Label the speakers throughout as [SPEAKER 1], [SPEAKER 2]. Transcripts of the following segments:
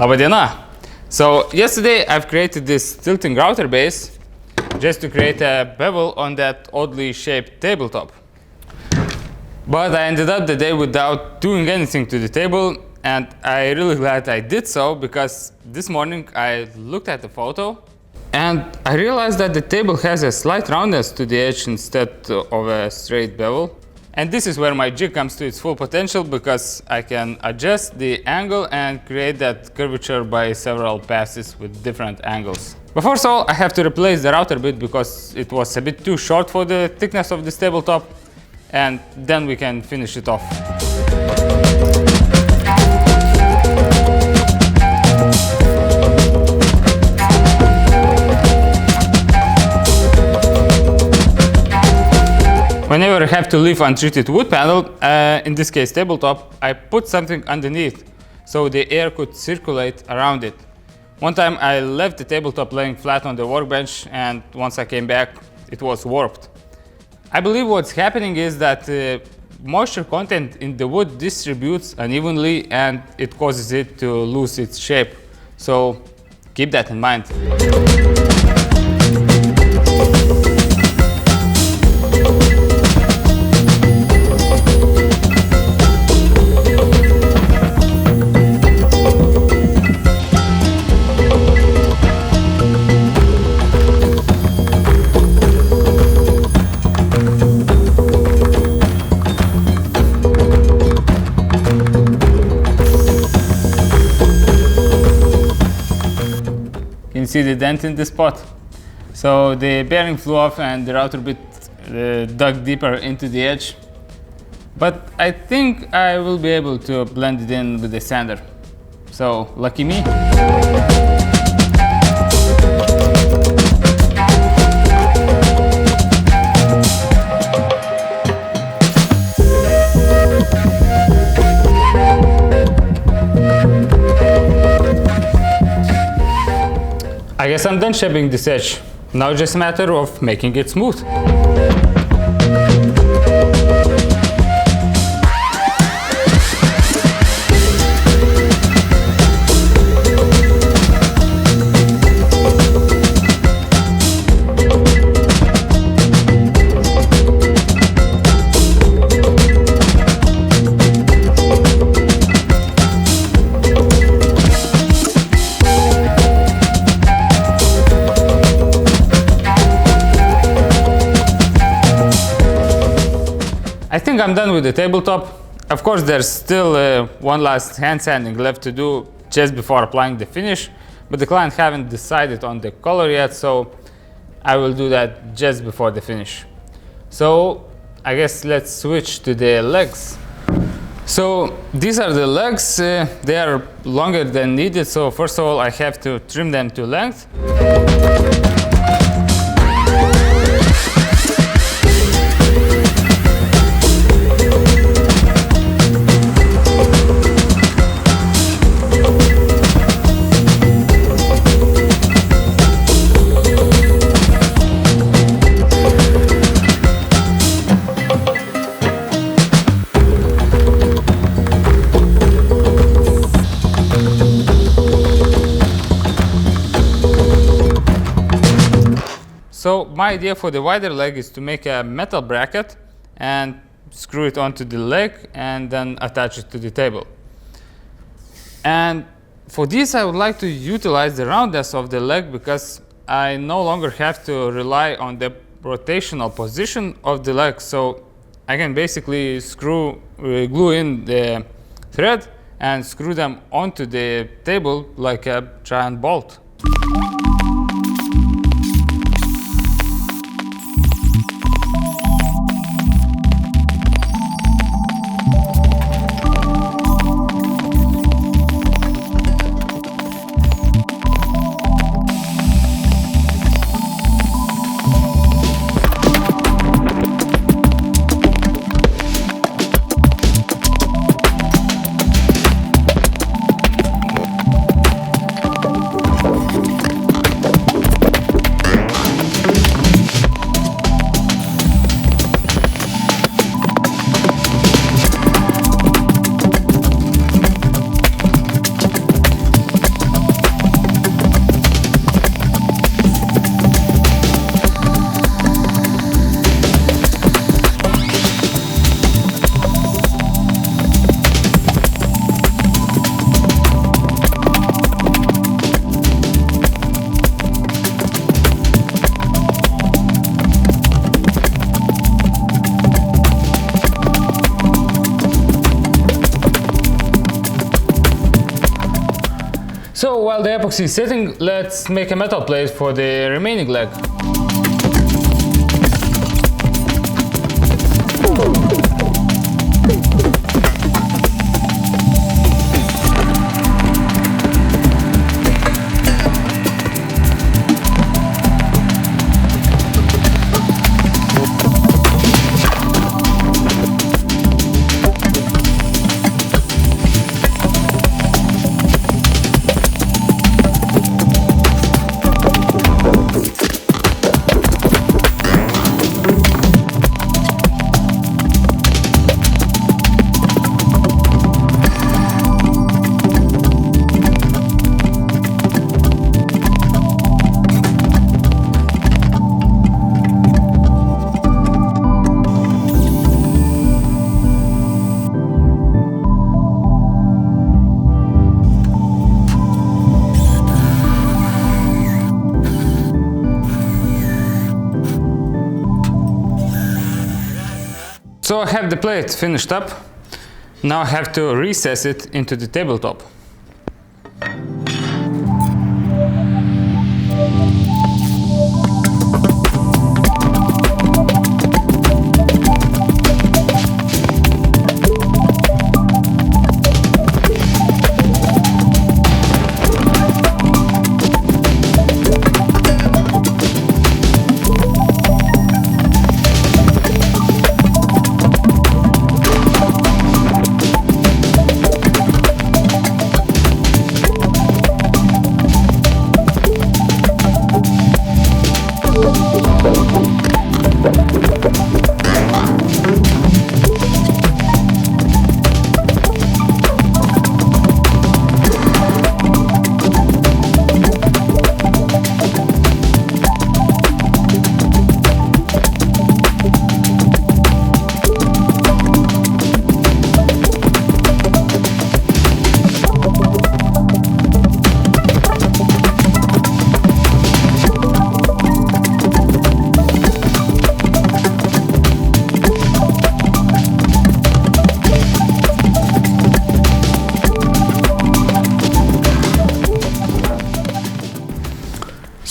[SPEAKER 1] Labadiena! So yesterday I've created this tilting router base just to create a bevel on that oddly shaped tabletop. But I ended up the day without doing anything to the table, and I'm really glad I did so, because this morning I looked at the photo and I realized that the table has a slight roundness to the edge instead of a straight bevel. And this is where my jig comes to its full potential, because I can adjust the angle and create that curvature by several passes with different angles. But first of all, I have to replace the router bit because it was a bit too short for the thickness of this tabletop, and then we can finish it off. Whenever I have to leave untreated wood panel, in this case tabletop, I put something underneath so the air could circulate around it. One time I left the tabletop laying flat on the workbench, and once I came back it was warped. I believe what's happening is that moisture content in the wood distributes unevenly and it causes it to lose its shape. So keep that in mind. You can see the dent in the spot. So the bearing flew off and the router bit dug deeper into the edge. But I think I will be able to blend it in with the sander. So lucky me. I guess I'm done shaping this edge. Now it's just a matter of making it smooth. I think I'm done with the tabletop. Of course, there's still one last hand sanding left to do just before applying the finish, but the client haven't decided on the color yet, so I will do that just before the finish. So I guess let's switch to the legs. So these are the legs. They are longer than needed, so first of all I have to trim them to length. So my idea for the wider leg is to make a metal bracket and screw it onto the leg and then attach it to the table. And for this I would like to utilize the roundness of the leg, because I no longer have to rely on the rotational position of the leg. So I can basically glue in the thread and screw them onto the table like a giant bolt. So while the epoxy is setting, let's make a metal plate for the remaining leg. So I have the plate finished up. Now I have to recess it into the tabletop.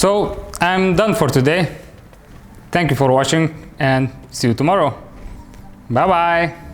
[SPEAKER 1] So I'm done for today. Thank you for watching and see you tomorrow. Bye bye.